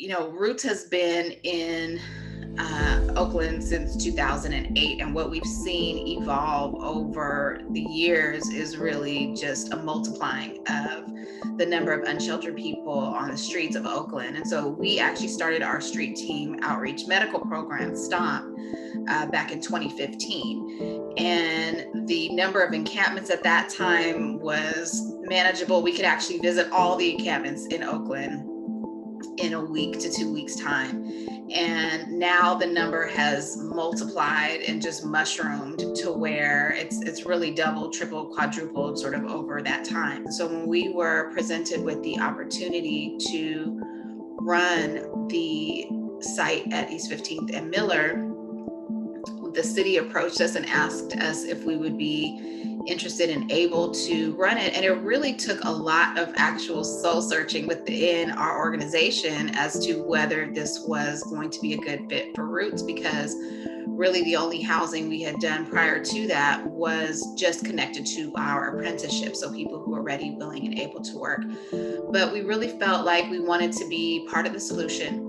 Roots has been in Oakland since 2008, and what we've seen evolve over the years is really just a multiplying of the number of unsheltered people on the streets of Oakland. And so we actually started our street team outreach medical program, STOMP, back in 2015. And the number of encampments at that time was manageable. We could actually visit all the encampments in Oakland in a week to 2 weeks time. And now the number has multiplied and just mushroomed to where it's really doubled, tripled, quadrupled sort of over that time. So when we were presented with the opportunity to run the site at East 15th and Miller, the city approached us and asked us if we would be interested and able to run it. And it really took a lot of actual soul searching within our organization as to whether this was going to be a good fit for Roots, because really the only housing we had done prior to that was just connected to our apprenticeship. So people who were ready, willing, and able to work. But we really felt like we wanted to be part of the solution.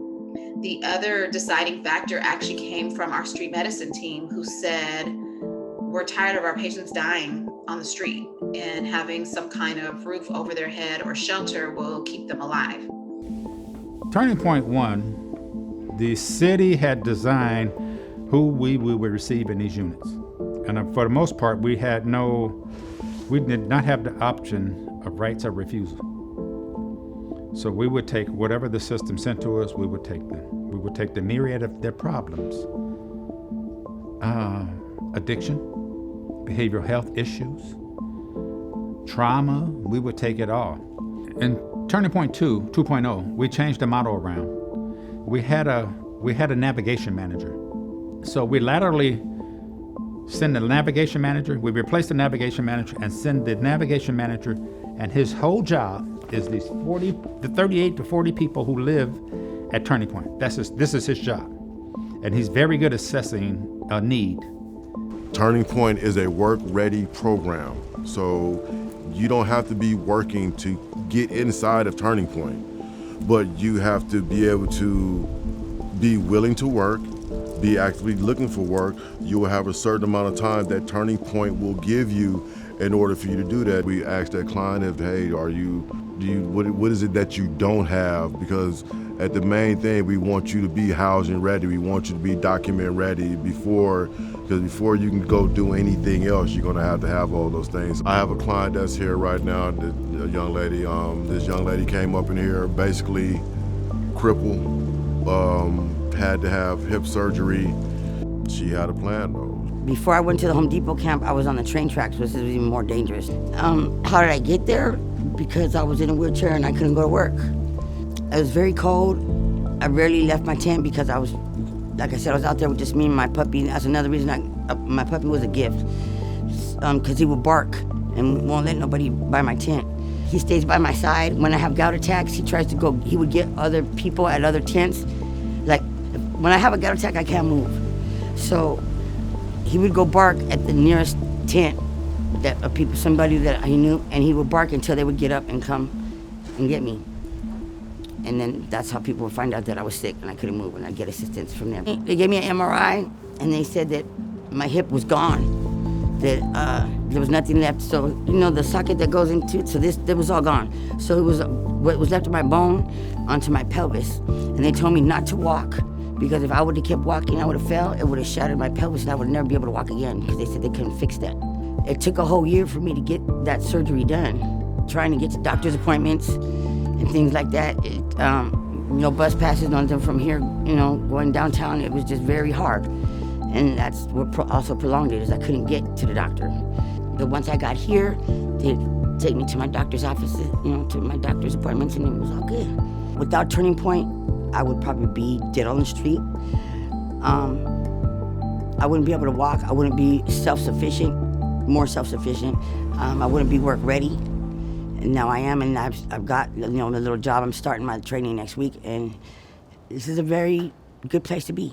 The other deciding factor actually came from our street medicine team, who said, we're tired of our patients dying on the street, and having some kind of roof over their head or shelter will keep them alive. Turning point one, the city had designed who we would receive in these units. And for the most part, we did not have the option of rights of refusal. So we would take whatever the system sent to us, we would take them. We would take the myriad of their problems. Addiction, behavioral health issues, trauma, we would take it all. In Turning Point 2.0, we changed the model around. We had a navigation manager. So we laterally send the navigation manager, we replace the navigation manager and send the navigation manager, and his whole job is the 38 to 40 people who live at Turning Point. This is his job. And he's very good at assessing a need. Turning Point is a work-ready program. So you don't have to be working to get inside of Turning Point, but you have to be able to be willing to work, be actively looking for work. You will have a certain amount of time that Turning Point will give you in order for you to do that. We asked that client if, hey, what is it that you don't have? Because at the main thing, we want you to be housing ready. We want you to be document ready because before you can go do anything else, you're gonna have to have all those things. I have a client that's here right now, a young lady. This young lady came up in here basically crippled, had to have hip surgery. She had a plan though. Before I went to the Home Depot camp, I was on the train tracks, which is even more dangerous. How did I get there? Because I was in a wheelchair and I couldn't go to work. It was very cold. I rarely left my tent because I was, like I said, I was out there with just me and my puppy. That's another reason my puppy was a gift, because he would bark and won't let nobody by my tent. He stays by my side. When I have gout attacks, he would get other people at other tents. Like, when I have a gout attack, I can't move. So he would go bark at the nearest tent somebody that he knew, and he would bark until they would get up and come and get me. And then that's how people would find out that I was sick and I couldn't move, and I'd get assistance from them. They gave me an MRI, and they said that my hip was gone, that there was nothing left. So, the socket that goes into, so that was all gone. So it was what was left of my bone onto my pelvis. And they told me not to walk, because if I would have kept walking, I would have fell, it would have shattered my pelvis, and I would never be able to walk again, because they said they couldn't fix that. It took a whole year for me to get that surgery done, trying to get to doctor's appointments and things like that. Bus passes on them from here, going downtown, it was just very hard. And that's what also prolonged it, is I couldn't get to the doctor. But once I got here, they'd take me to my doctor's office, to my doctor's appointments, and it was all good. Without Turning Point, I would probably be dead on the street. I wouldn't be able to walk. I wouldn't be more self-sufficient. I wouldn't be work ready. And now I am, and I've got a little job. I'm starting my training next week, and this is a very good place to be.